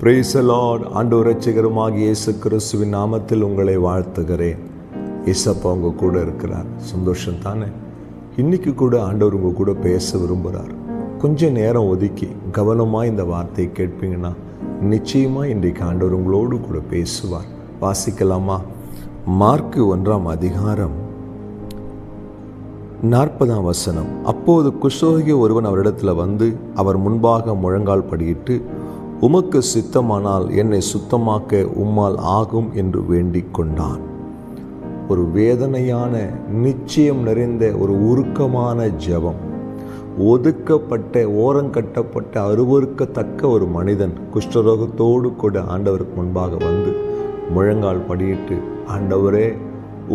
Praise the Lord. ஆண்டவர் இரட்சகருமாகிய இயேசு கிறிஸ்துவின் நாமத்தில் உங்களை வாழ்த்துகிறேன். இயேசப்பா உங்க கூட இருக்கிறார். சந்தோஷம் தானே? இன்னைக்கு கூட ஆண்டவர் உங்க கூட பேச விரும்புகிறார். கொஞ்சம் நேரம் ஒதுக்கி கவனமாக இந்த வார்த்தையை கேட்பீங்கன்னா நிச்சயமாக இன்றைக்கு ஆண்டவர் உங்களோடு கூட பேசுவார். வாசிக்கலாமா? மார்க்கு 1ஆம் அதிகாரம் 40ஆம் வசனம். அப்போது குஷ்டரோகி ஒருவன் அவரிடத்தில் வந்து அவர் முன்பாக முழங்கால் படியிட்டு, உமக்கு சித்தமானால் என்னை சுத்தமாக்க உம்மால் ஆகும் என்று வேண்டிக் கொண்டான். ஒரு வேதனையான, நிச்சயம் நிறைந்த ஒரு உருக்கமான ஜெபம். ஒதுக்கப்பட்ட, ஓரங்கட்டப்பட்ட, அருவருக்கத்தக்க ஒரு மனிதன் குஷ்டரோகத்தோடு கூட ஆண்டவருக்கு முன்பாக வந்து முழங்கால் படியிட்டு, ஆண்டவரே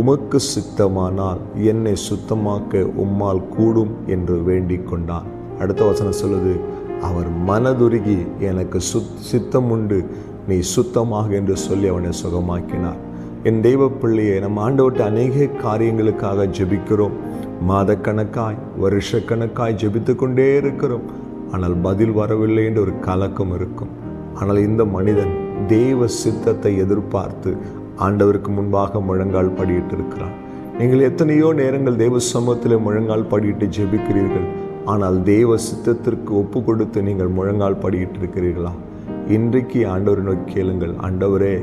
உமக்கு சித்தமானால் என்னை சுத்தமாக்க உம்மால் கூடும் என்று வேண்டிக் கொண்டான். அடுத்த வசனம் சொல்லுது, அவர் மனதுருகி எனக்கு சித்தம் உண்டு, நீ சுத்தமாக என்று சொல்லி அவனை சுகமாக்கினார். என் தெய்வ பிள்ளையை, நம்ம ஆண்டவர்கிட்ட அநேக காரியங்களுக்காக ஜெபிக்கிறோம். மாதக்கணக்காய், வருஷக்கணக்காய் ஜெபித்து கொண்டே இருக்கிறோம். ஆனால் பதில் வரவில்லை என்று ஒரு கலக்கம் இருக்கும். ஆனால் இந்த மனிதன் தெய்வ சித்தத்தை எதிர்பார்த்து ஆண்டவருக்கு முன்பாக முழங்கால் படியிட்டு இருக்கிறான். நீங்கள் எத்தனையோ நேரங்கள் தெய்வ சமூகத்தில் முழங்கால் படியிட்டு ஜெபிக்கிறீர்கள். ஆனால் தெய்வ சித்தத்திற்கு ஒப்பு கொடுத்து நீங்கள் முழங்கால் படியிட்டு இருக்கிறீர்களா? இன்றைக்கு ஆண்டவரை நோக்கி கேளுங்கள், ஆண்டவரே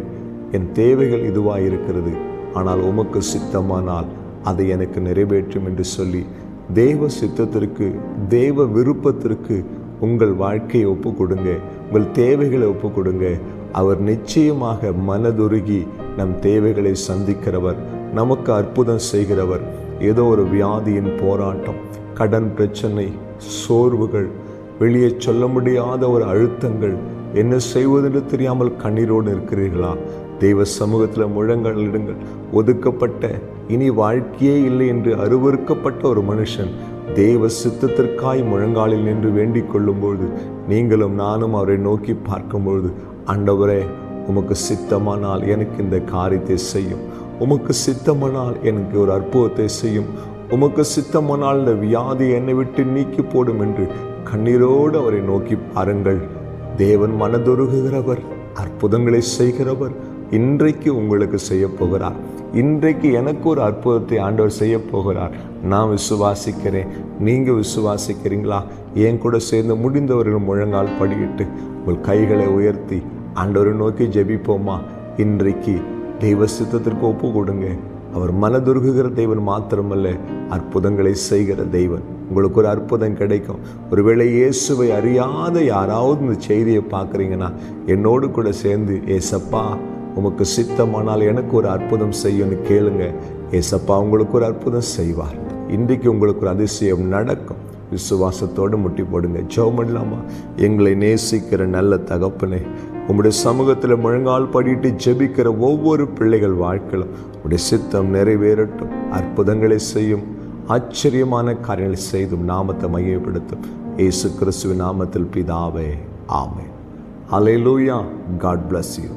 என் தேவைகள் இதுவாக இருக்கிறது, ஆனால் உமக்கு சித்தமானால் அதை எனக்கு நிறைவேற்றும் என்று சொல்லி தெய்வ சித்தத்திற்கு, தெய்வ விருப்பத்திற்கு உங்கள் வாழ்க்கையை ஒப்பு கொடுங்க, உங்கள் தேவைகளை ஒப்பு கொடுங்க. அவர் நிச்சயமாக மனதுருகி நம் தேவைகளை சந்திக்கிறவர், நமக்கு அற்புதம் செய்கிறவர். ஏதோ ஒரு வியாதியின் போராட்டம், கடன் பிரச்சனை, சோர்வுகள், வெளியே சொல்ல முடியாத ஒரு அழுத்தங்கள், என்ன செய்வதென்று தெரியாமல் கண்ணீரோடு இருக்கிறீர்களா? தெய்வ சமூகத்தில் முழங்கால் இடுங்கள். ஒதுக்கப்பட்ட, இனி வாழ்க்கையே இல்லை என்று அருவருக்கப்பட்ட ஒரு மனுஷன் தெய்வ சித்தத்திற்காய் முழங்காலில் நின்று வேண்டிக் கொள்ளும்பொழுது, நீங்களும் நானும் அவரை நோக்கி பார்க்கும்பொழுது, ஆண்டவரே உமக்கு சித்தமானால் எனக்கு இந்த காரியத்தை செய்யும், உமக்கு சித்தமானால் எனக்கு ஒரு அற்புதத்தை செய்யும், உமக்கு சித்தமானால் இந்த வியாதி என்னை விட்டு நீக்கி போடும் என்று கண்ணீரோடு அவரை நோக்கி பாருங்கள். தேவன் மனதுருகுகிறவர், அற்புதங்களை செய்கிறவர். இன்றைக்கு உங்களுக்கு செய்ய போகிறார். இன்றைக்கு எனக்கு ஒரு அற்புதத்தை ஆண்டவர் செய்ய போகிறார். நான் விசுவாசிக்கிறேன். நீங்கள் விசுவாசிக்கிறீங்களா? என் கூட சேர்ந்து முடிந்தவர்கள் முழங்கால் படியிட்டு உங்கள் கைகளை உயர்த்தி ஆண்டவரை நோக்கி ஜெபிப்போமா? இன்றைக்கு தெய்வ சித்தத்திற்கு ஒப்பு கொடுங்க. அவர் மனதுருகுகிற தெய்வன் மாத்திரமல்ல, அற்புதங்களை செய்கிற தெய்வன். உங்களுக்கு ஒரு அற்புதம் கிடைக்கும். ஒருவேளை இயேசுவை அறியாத யாராவது இந்த செய்தியை பார்க்குறீங்கன்னா என்னோடு கூட சேர்ந்து, ஏசப்பா உமக்கு சித்தமானால் எனக்கு ஒரு அற்புதம் செய்யும்னு கேளுங்க. ஏசப்பா உங்களுக்கு ஒரு அற்புதம் செய்வார். இன்றைக்கு உங்களுக்கு ஒரு அதிசயம் நடக்கும். விசுவாசத்தோடு முட்டி போடுங்க. ஜெபம் பண்ணலாமா? எங்களை நேசிக்கிற நல்ல தகப்பனே, உம்முடைய சமூகத்தில் முழங்கால் படிட்டு ஜெபிக்கிற ஒவ்வொரு பிள்ளைகள் வாழ்க்கையிலும் உம்முடைய சித்தம் நிறைவேறட்டும். அற்புதங்களை செய்யும், ஆச்சரியமான காரியங்களை செய்தும் நாமத்தை மையப்படுத்தும். இயேசு கிறிஸ்துவின் நாமத்தில் பிதாவே, ஆமென். ஹல்லேலூயா. God bless you.